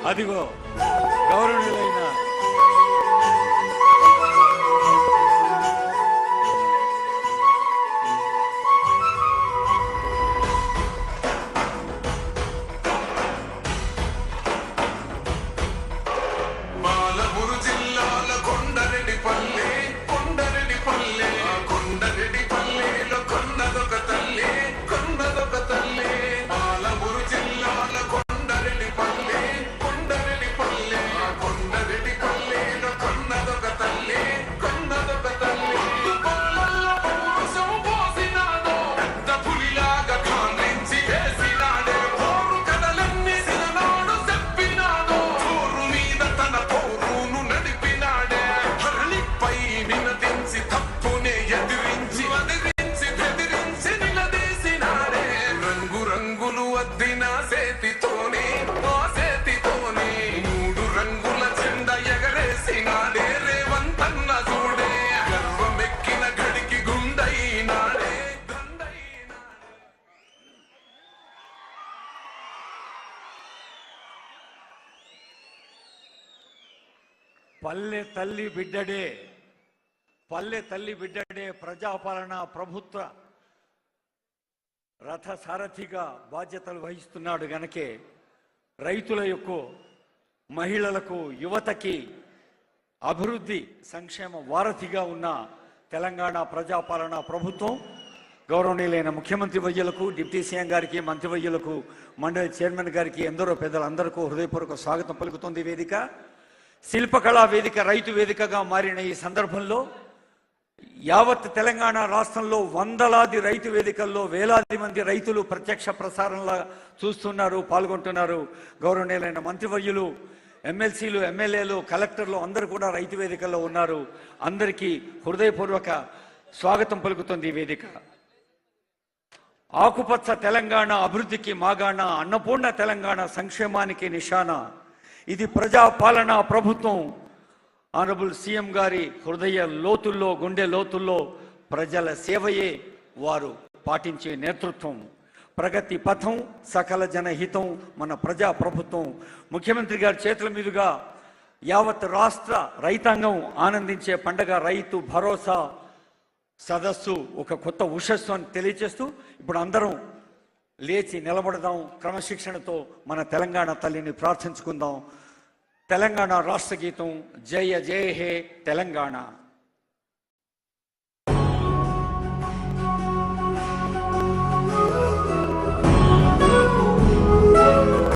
అదిగో గౌరవనీయులైన పల్లె తల్లి బిడ్డడే ప్రజాపాలన ప్రభుత్వ రథ సారథిగా బాధ్యతలు వహిస్తున్నాడు గనకే రైతులకు, మహిళలకు, యువతకి అభివృద్ధి సంక్షేమ వారధిగా ఉన్న తెలంగాణ ప్రజాపాలన ప్రభుత్వం గౌరవనీయులైన ముఖ్యమంత్రి వర్యులకు, డిప్యూటీ సీఎం గారికి, మంత్రివర్యులకు, మండలి చైర్మన్ గారికి, ఎందరో పెద్దలందరికీ హృదయపూర్వక స్వాగతం పలుకుతుంది. వేదిక శిల్పకళా వేదిక రైతు వేదికగా మారిన ఈ సందర్భంలో యావత్ తెలంగాణ రాష్ట్రంలో వందలాది రైతు వేదికల్లో వేలాది మంది రైతులు ప్రత్యక్ష ప్రసారంలా చూస్తున్నారు, పాల్గొంటున్నారు. గౌరవనీయులైన మంత్రివర్యులు, ఎమ్మెల్సీలు, ఎమ్మెల్యేలు, కలెక్టర్లు అందరూ కూడా రైతు వేదికల్లో ఉన్నారు. అందరికీ హృదయపూర్వక స్వాగతం పలుకుతుంది ఈ వేదిక. ఆకుపచ్చ తెలంగాణ అభివృద్ధికి మాగాణ, అన్నపూర్ణ తెలంగాణ సంక్షేమానికి నిశాన. ఇది ప్రజాపాలన ప్రభుత్వం. ఆనరబుల్ సీఎం గారి హృదయ లోతుల్లో, గుండె లోతుల్లో ప్రజల సేవయే వారు పాటించే నేతృత్వం. ప్రగతి పథం, సకల జనహితం మన ప్రజా ప్రభుత్వం. ముఖ్యమంత్రి గారి చేతుల మీదుగా యావత్ రాష్ట్ర రైతాంగం ఆనందించే పండగ రైతు భరోసా సదస్సు ఒక కొత్త ఉషస్సు అని తెలియజేస్తూ ఇప్పుడు అందరం లేచి నిలబడదాం. క్రమశిక్షణతో మన తెలంగాణ తల్లిని ప్రార్థించుకుందాం. తెలంగాణ రాష్ట్ర గీతం జయ జయ హే తెలంగాణ.